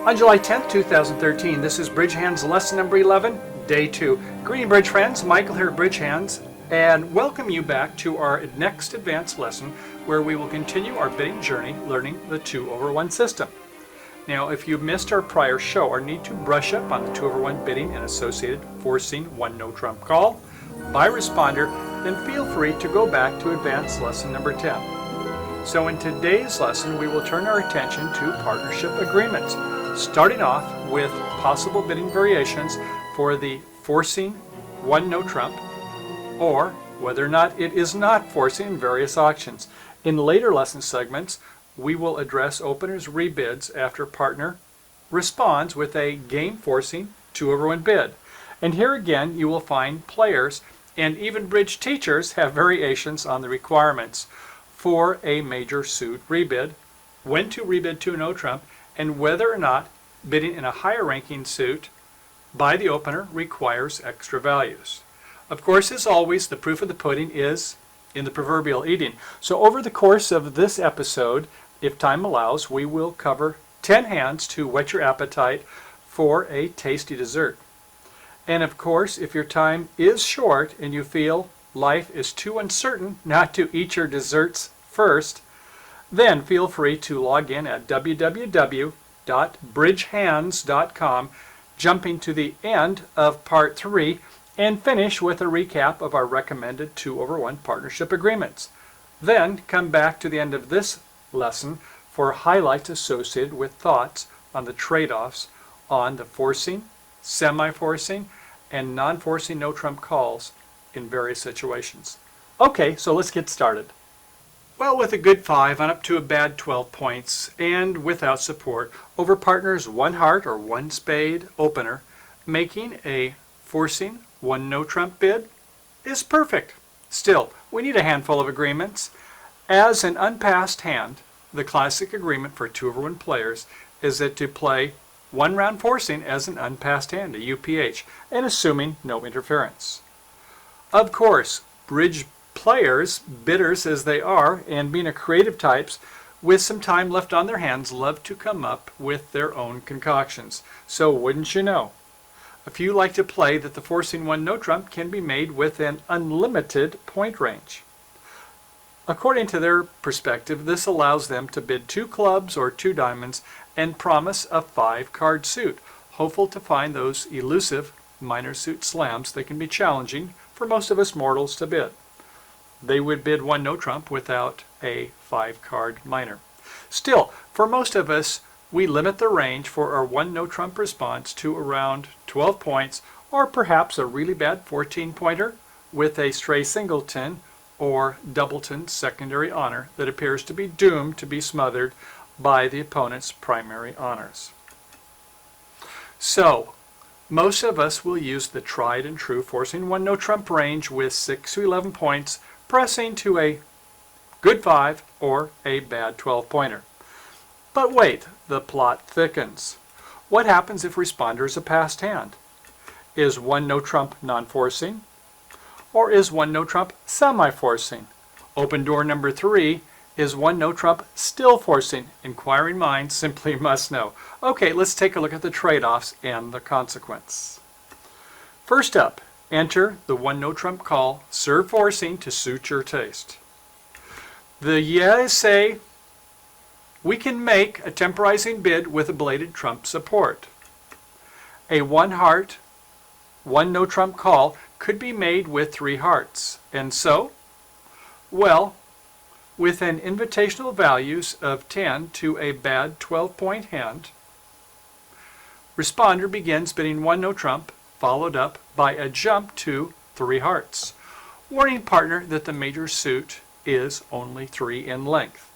On July 10th, 2013, this is Bridge Hands lesson number 11, day 2. Greeting bridge friends, Michael here at Bridge Hands, and welcome you back to our next advanced lesson where we will continue our bidding journey learning the 2/1 system. Now, if you missed our prior show or need to brush up on the 2/1 bidding and associated forcing one no trump call by responder, then feel free to go back to advanced lesson number 10. So in today's lesson, we will turn our attention to partnership agreements, starting off with possible bidding variations for the forcing one no trump, or whether or not it is not forcing in various auctions. In later lesson segments, we will address openers' rebids after partner responds with a game forcing 2/1 bid. And here again, you will find players and even bridge teachers have variations on the requirements for a major suit rebid, when to rebid 2 no trump, and whether or not bidding in a higher ranking suit by the opener requires extra values. Of course, as always, the proof of the pudding is in the proverbial eating. So over the course of this episode, if time allows, we will cover 10 hands to whet your appetite for a tasty dessert. And of course, if your time is short and you feel life is too uncertain not to eat your desserts first, then feel free to log in at www.bridgehands.com, jumping to the end of part 3, and finish with a recap of our recommended 2/1 partnership agreements. Then come back to the end of this lesson for highlights associated with thoughts on the trade-offs on the forcing, semi-forcing, and non-forcing no-trump calls in various situations. Okay, so let's get started. Well, with a good 5 on up to a bad 12 points, and without support, over partner's 1 heart or 1 spade opener, making a forcing 1 no trump bid is perfect. Still, we need a handful of agreements. As an unpassed hand, the classic agreement for 2/1 players is that to play 1 round forcing as an unpassed hand, a UPH, and assuming no interference. Of course, bridge players, bidders as they are, and being a creative types, with some time left on their hands, love to come up with their own concoctions. So wouldn't you know, a few like to play that the forcing 1 no trump can be made with an unlimited point range. According to their perspective, this allows them to bid 2 clubs or 2 diamonds and promise a 5-card suit, hopeful to find those elusive minor suit slams that can be challenging for most of us mortals to bid. They would bid 1 no trump without a 5-card minor. Still, for most of us, we limit the range for our 1 no trump response to around 12 points, or perhaps a really bad 14-pointer with a stray singleton or doubleton secondary honor that appears to be doomed to be smothered by the opponent's primary honors. So, most of us will use the tried and true forcing 1 no trump range with 6 to 11 points, pressing to a good 5 or a bad 12-pointer. But wait, the plot thickens. What happens if responder is a passed hand? Is 1 no trump non-forcing? Or is 1 no trump semi-forcing? Open door number 3, is 1 no trump still forcing? Inquiring minds simply must know. Okay, let's take a look at the trade-offs and the consequence. First up, enter the 1 no trump call, serve forcing to suit your taste. The yeas say we can make a temporizing bid with a bladed trump support. A 1 heart, 1 no trump call could be made with 3 hearts. And so, well, with an invitational values of 10 to a bad 12-point hand, responder begins bidding 1 no trump, followed up by a jump to 3 hearts, warning partner that the major suit is only 3 in length.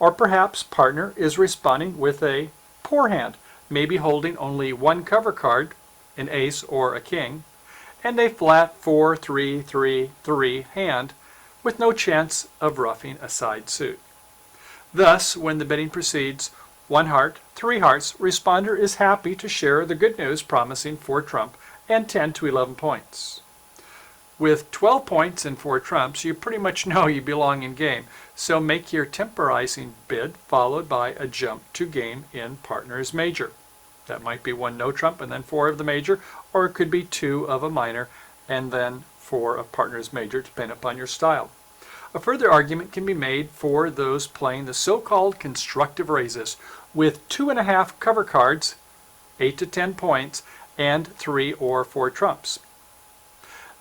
Or perhaps partner is responding with a poor hand, maybe holding only 1 cover card, an ace or a king, and a flat 4-3-3-3 hand with no chance of roughing a side suit. Thus, when the bidding proceeds, 1 heart, 3 hearts, responder is happy to share the good news promising 4 trump and 10 to 11 points. With 12 points and 4 trumps, you pretty much know you belong in game, so make your temporizing bid followed by a jump to game in partner's major. That might be 1 no trump and then 4 of the major, or it could be 2 of a minor and then 4 of partner's major, depending upon your style. A further argument can be made for those playing the so-called constructive raises with 2.5 cover cards, 8 to 10 points, and 3 or 4 trumps.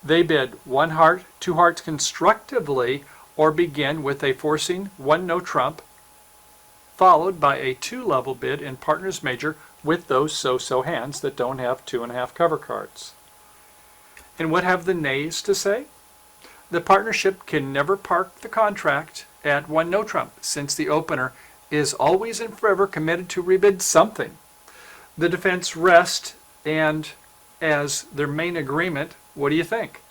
They bid 1 heart, 2 hearts constructively, or begin with a forcing 1 no trump, followed by a 2-level bid in partner's major with those so-so hands that don't have 2.5 cover cards. And what have the nays to say? The partnership can never park the contract at 1 no trump, since the opener is always and forever committed to rebid something. The defense rests, and as their main agreement, what do you think?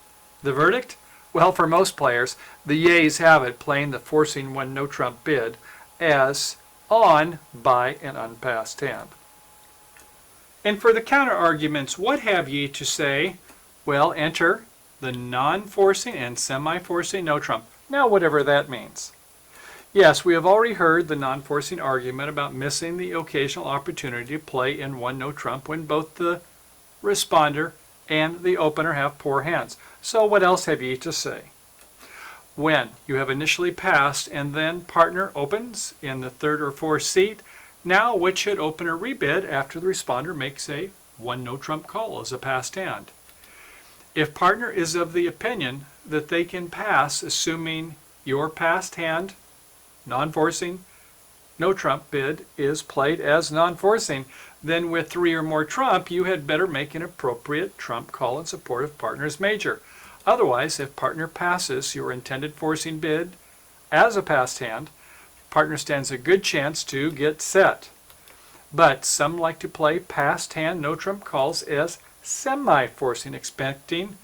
The verdict? Well, for most players, the yeas have it, playing the forcing 1 no trump bid as on by an unpassed hand. And for the counter arguments, what have ye to say? Well, enter the non-forcing and semi-forcing no trump. Now, whatever that means. Yes, we have already heard the non-forcing argument about missing the occasional opportunity to play in 1 no trump when both the responder and the opener have poor hands. So what else have ye to say? When you have initially passed and then partner opens in the 3rd or 4th seat, now which should opener rebid after the responder makes a 1 no trump call as a passed hand? If partner is of the opinion that they can pass, assuming your passed hand, non-forcing, no trump bid is played as non-forcing, then with 3 or more trump, you had better make an appropriate trump call in support of partner's major. Otherwise, if partner passes your intended forcing bid as a passed hand, partner stands a good chance to get set. But some like to play passed hand no trump calls as semi-forcing, expecting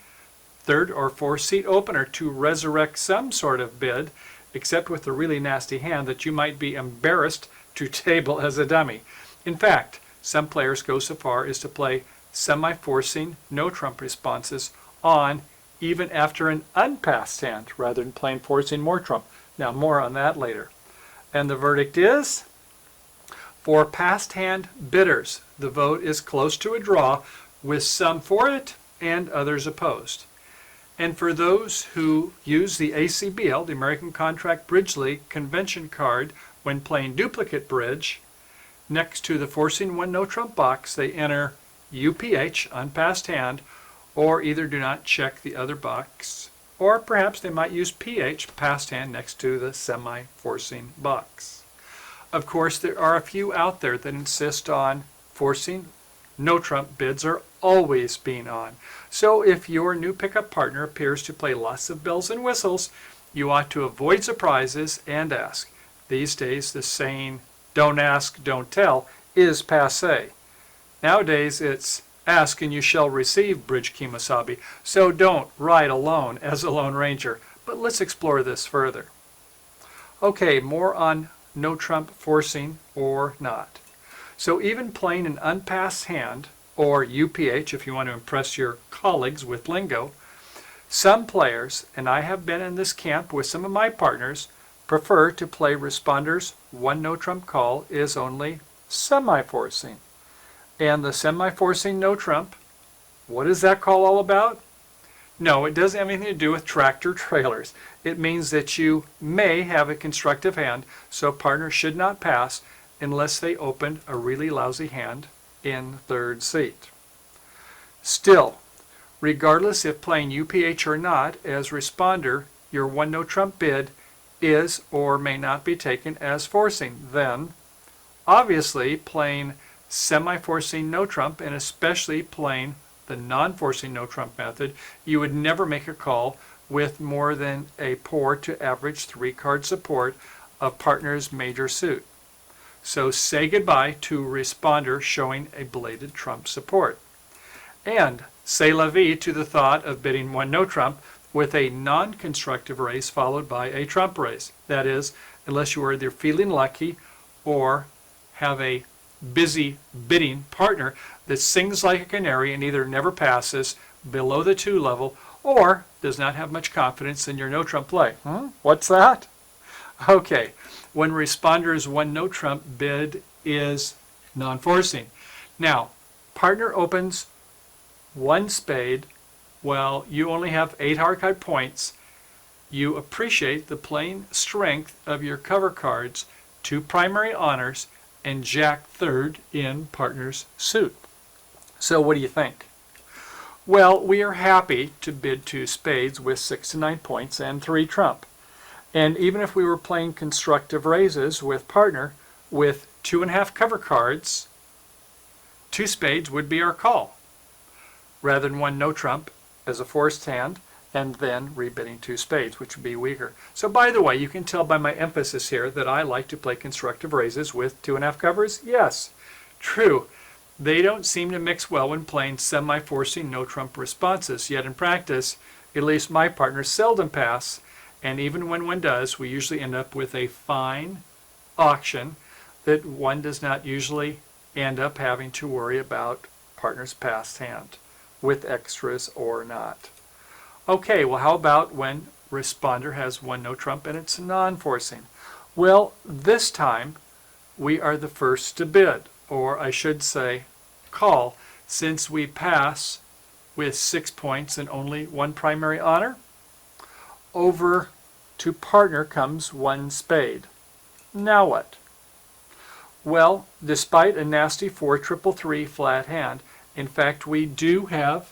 3rd or 4th seat opener to resurrect some sort of bid, except with a really nasty hand that you might be embarrassed to table as a dummy. In fact, some players go so far as to play semi-forcing no trump responses on even after an unpassed hand, rather than playing forcing more trump. Now, more on that later. And the verdict is, for passed hand bidders, the vote is close to a draw, with some for it and others opposed. And for those who use the ACBL, the American Contract Bridge League convention card, when playing duplicate bridge, next to the forcing 1 no trump box, they enter UPH, unpassed hand, or either do not check the other box, or perhaps they might use PH, passed hand, next to the semi-forcing box. Of course, there are a few out there that insist on forcing no trump bids are always being on. So if your new pickup partner appears to play lots of bells and whistles, you ought to avoid surprises and ask. These days, the saying, don't ask, don't tell, is passé. Nowadays, it's ask and you shall receive, Bridge Kemosabe. So don't ride alone as a Lone Ranger. But let's explore this further. Okay, more on no trump forcing or not. So even playing an unpassed hand, or UPH if you want to impress your colleagues with lingo, some players, and I have been in this camp with some of my partners, prefer to play responders 1 no trump call is only semi-forcing. And the semi-forcing no trump, what is that call all about? No, it doesn't have anything to do with tractor trailers. It means that you may have a constructive hand, so partners should not pass unless they opened a really lousy hand in 3rd seat. Still, regardless if playing UPH or not, as responder, your 1 no trump bid is or may not be taken as forcing. Then, obviously, playing semi-forcing no trump, and especially playing the non-forcing no trump method, you would never make a call with more than a poor to average 3-card support of partner's major suit. So say goodbye to responder showing a belated trump support. And say la vie to the thought of bidding 1 no trump with a non-constructive raise followed by a trump raise. That is, unless you are either feeling lucky or have a busy bidding partner that sings like a canary and either never passes below the 2 level or does not have much confidence in your no trump play. What's that? Okay, when responder's 1 no trump bid is non-forcing. Now, partner opens one spade. Well, you only have 8 hard card points. You appreciate the playing strength of your cover cards, 2 primary honors, and Jack third in partner's suit. So what do you think? Well, we are happy to bid 2 spades with 6 to 9 points and 3 trump. And even if we were playing constructive raises with partner with 2.5 cover cards, 2 spades would be our call, rather than 1 no trump as a forced hand, and then rebidding 2 spades, which would be weaker. So by the way, you can tell by my emphasis here that I like to play constructive raises with 2.5 covers. Yes, true. They don't seem to mix well when playing semi-forcing no trump responses, yet in practice, at least my partners seldom pass, and even when one does, we usually end up with a fine auction that one does not usually end up having to worry about partner's passed hand, with extras or not. Okay, well, how about when responder has 1 no trump and it's non-forcing? Well, this time we are the first to bid, or I should say call, since we pass with 6 points and only 1 primary honor. Over to partner comes 1 spade. Now what? Well, despite a nasty 4-3-3 flat hand, in fact, we do have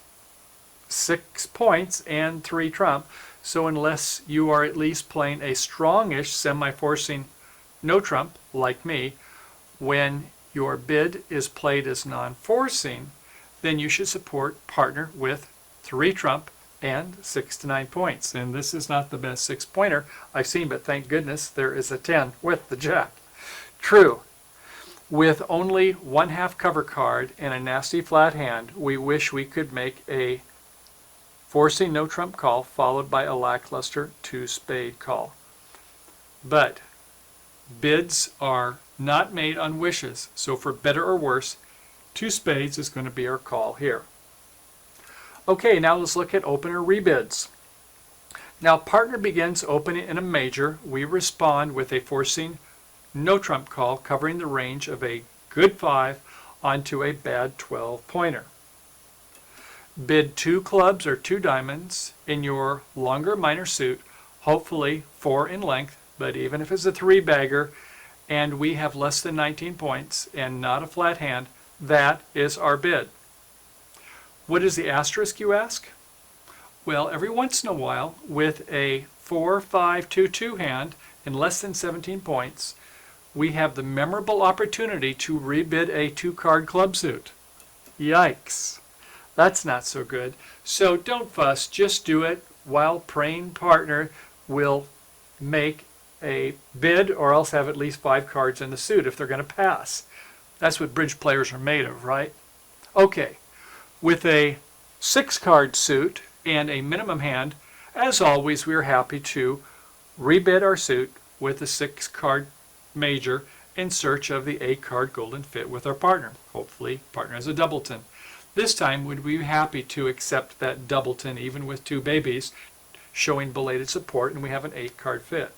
6 points and 3 trump, so unless you are at least playing a strongish semi-forcing no trump, like me, when your bid is played as non-forcing, then you should support partner with 3 trump and 6 to 9 points. And this is not the best 6-pointer I've seen, but thank goodness there is a 10 with the jack. True. With only 1/2 cover card and a nasty flat hand, we wish we could make a forcing no trump call followed by a lackluster 2 spade call. But bids are not made on wishes, so for better or worse, 2 spades is going to be our call here. Okay, now let's look at opener rebids. Now partner begins opening in a major. We respond with a forcing no trump call covering the range of a good 5 onto a bad 12-pointer. Bid 2 clubs or 2 diamonds in your longer minor suit, hopefully 4 in length, but even if it's a 3-bagger and we have less than 19 points and not a flat hand, that is our bid. What is the asterisk, you ask? Well, every once in a while, with a 4-5-2-2 hand and less than 17 points, we have the memorable opportunity to rebid a 2-card club suit. Yikes. That's not so good. So don't fuss, just do it while praying partner will make a bid or else have at least 5 cards in the suit if they're going to pass. That's what bridge players are made of, right? Okay, with a 6-card suit and a minimum hand, as always, we are happy to rebid our suit with a 6-card major in search of the 8-card golden fit with our partner. Hopefully, partner has a doubleton. This time, would we be happy to accept that doubleton even with 2 babies, showing belated support, and we have an 8-card fit.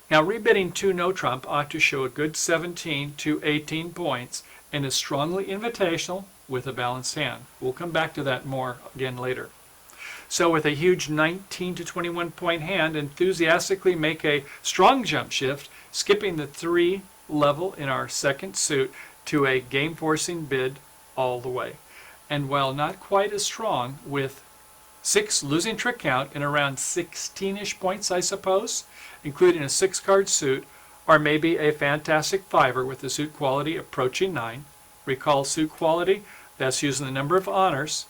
Now, rebidding 2 no trump ought to show a good 17 to 18 points and is strongly invitational with a balanced hand. We'll come back to that more again later. So with a huge 19 to 21 point hand, enthusiastically make a strong jump shift, skipping the 3 level in our second suit to a game forcing bid all the way. And while not quite as strong, with 6 losing trick count and around 16-ish points, I suppose, including a 6-card suit, or maybe a fantastic 5er with the suit quality approaching 9. Recall suit quality, that's using the number of honors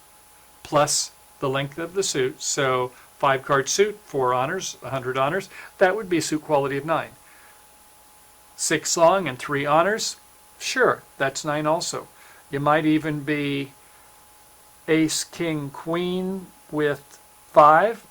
plus the length of the suit. So 5-card suit, 4 honors, 100 honors, that would be suit quality of 9. 6 long and 3 honors, sure, that's 9 also. You might even be ace, king, queen with 5.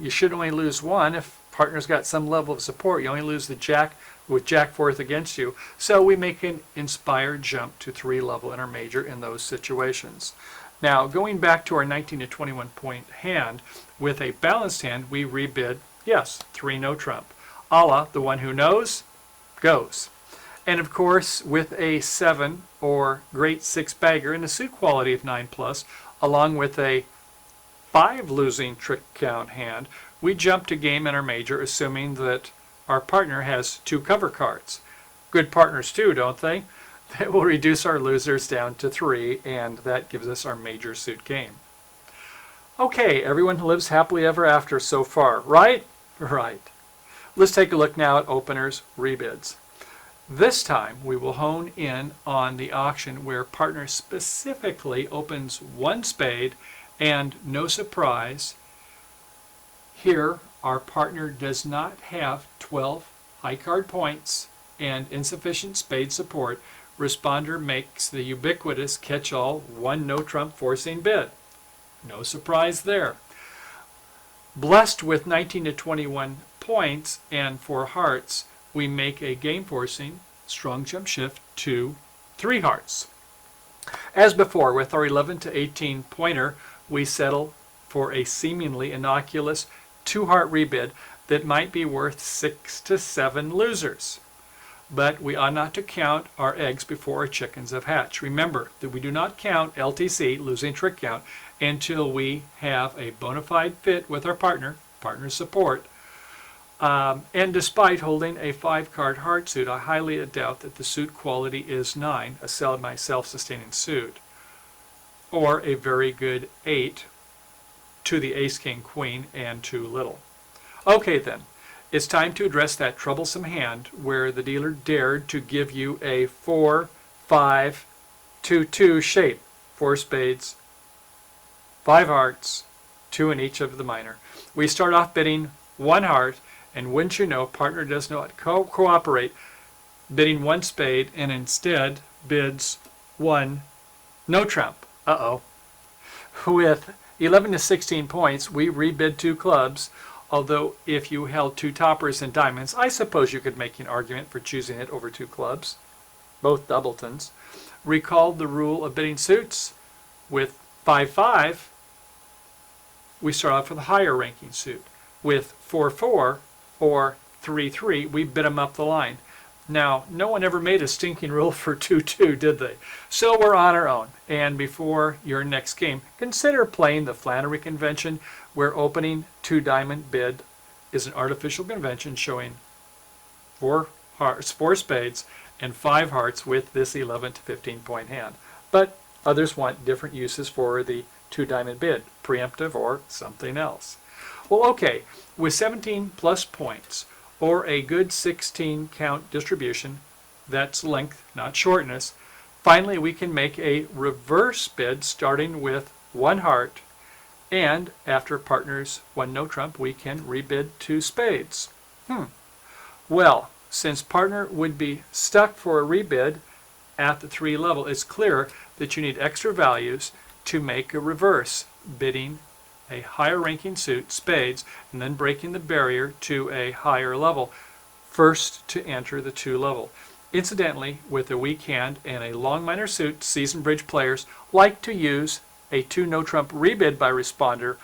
You should only lose 1 if partner's got some level of support. You only lose the jack with jack 4th against you. So we make an inspired jump to 3 level in our major in those situations. Now, going back to our 19 to 21 point hand, with a balanced hand, we rebid, yes, 3 no trump. A la the one who knows, goes. And of course, with a 7 or great 6 bagger and a suit quality of 9 plus, along with a 5 losing trick count hand, we jump to game in our major, assuming that our partner has 2 cover cards. Good partners too, don't they? That will reduce our losers down to 3, and that gives us our major suit game. Okay, everyone lives happily ever after so far, right? Right. Let's take a look now at openers, rebids. This time we will hone in on the auction where partner specifically opens 1 spade and, no surprise, here our partner does not have 12 high card points and insufficient spade support. Responder makes the ubiquitous catch-all 1 no trump forcing bid. No surprise there. Blessed with 19 to 21 points and 4 hearts, we make a game forcing strong jump shift to 3 hearts. As before, with our 11 to 18 pointer, we settle for a seemingly innocuous 2 heart rebid that might be worth 6 to 7 losers. But we ought not to count our eggs before our chickens have hatched. Remember that we do not count LTC, losing trick count, until we have a bona fide fit with our partner support. And despite holding a 5 card heart suit, I highly doubt that the suit quality is 9, a semi-self-sustaining suit, or a very good 8 to the ace, king, queen, and too little. Okay then, it's time to address that troublesome hand where the dealer dared to give you a 4, 5, 2, 2 shape. 4 spades, 5 hearts, 2 in each of the minor. We start off bidding 1 heart, and wouldn't you know, partner does not cooperate, bidding 1 spade and instead bids 1 no trump. Uh-oh. With 11 to 16 points, we rebid 2 clubs, although if you held 2 toppers and diamonds, I suppose you could make an argument for choosing it over 2 clubs, both doubletons. Recall the rule of bidding suits. With 5-5, we start off with a higher ranking suit. With 4-4 or 3-3, we bid them up the line. Now, no one ever made a stinking rule for 2-2, did they? So we're on our own. And before your next game, consider playing the Flannery convention, where opening 2 diamond bid is an artificial convention showing 4 hearts, 4 spades, and 5 hearts with this 11 to 15 point hand. But others want different uses for the 2 diamond bid, preemptive or something else. Well, okay, with 17 plus points, or a good 16 count distribution, that's length, not shortness, finally we can make a reverse bid starting with 1 heart, and after partners 1 no trump, we can rebid 2 spades. Well, since partner would be stuck for a rebid at the 3 level, it's clear that you need extra values to make a reverse, bidding a higher ranking suit, spades, and then breaking the barrier to a higher level, first to enter the 2 level. Incidentally, with a weak hand and a long minor suit, seasoned bridge players like to use a 2 no trump rebid by responder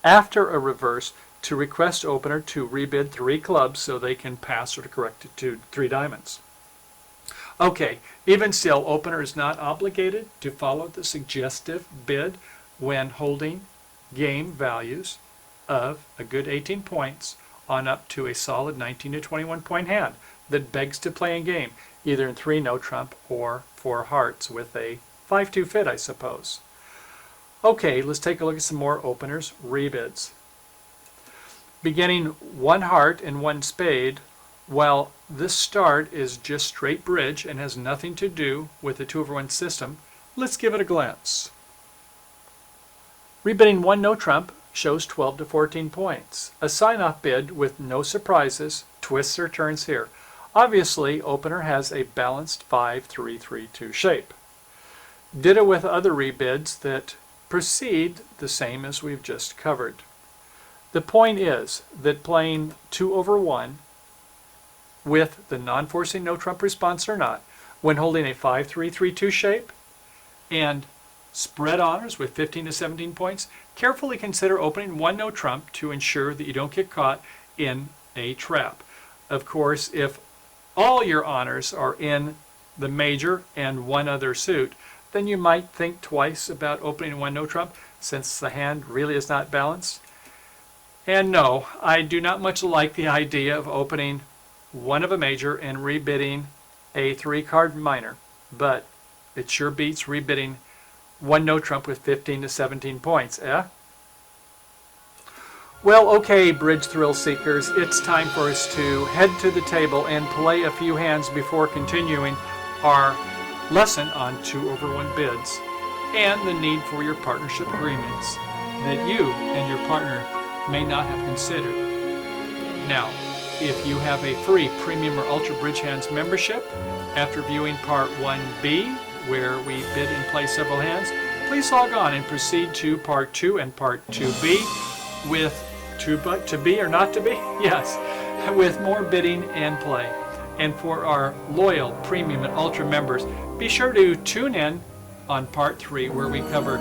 after a reverse to request opener to rebid 3 clubs so they can pass or to correct it to 3 diamonds. Okay, even still, opener is not obligated to follow the suggestive bid when holding game values of a good 18 points on up to a solid 19 to 21 point hand that begs to play in game, either in 3 no trump or 4 hearts with a 5-2 fit, I suppose. Okay, let's take a look at some more openers, rebids. Beginning 1 heart and 1 spade, while this start is just straight bridge and has nothing to do with the 2-over-1 system, let's give it a glance. Rebidding 1 no trump shows 12 to 14 points. A sign-off bid with no surprises, twists or turns here. Obviously, opener has a balanced 5-3-3-2 shape. Ditto with other rebids that proceed the same as we've just covered. The point is that playing 2-over-1 with the non-forcing no trump response or not, when holding a 5-3-3-2 shape and spread honors with 15 to 17 points, carefully consider opening 1 no trump to ensure that you don't get caught in a trap. Of course, if all your honors are in the major and one other suit, then you might think twice about opening one no trump, since the hand really is not balanced. And no, I do not much like the idea of opening one of a major and rebidding a 3-card minor, but it sure beats rebidding one no trump with 15 to 17 points, eh? Well, okay, bridge thrill seekers, it's time for us to head to the table and play a few hands before continuing our lesson on 2 over 1 bids and the need for your partnership agreements that you and your partner may not have considered. Now, if you have a free Premium or Ultra Bridge Hands membership, after viewing Part 1B, where we bid and play several hands, please log on and proceed to Part 2 and Part 2B with to be or not to be? Yes, with more bidding and play. And for our loyal Premium and Ultra members, be sure to tune in on Part 3, where we cover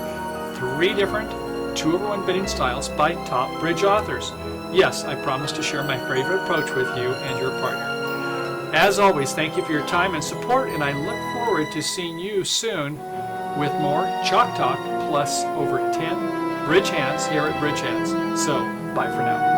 3 different 2 over 1 bidding styles by top bridge authors. Yes, I promise to share my favorite approach with you and your partner. As always, thank you for your time and support, and I look forward to seeing you soon with more Chalk Talk plus over 10 bridge hands here at Bridge Hands. So, bye for now.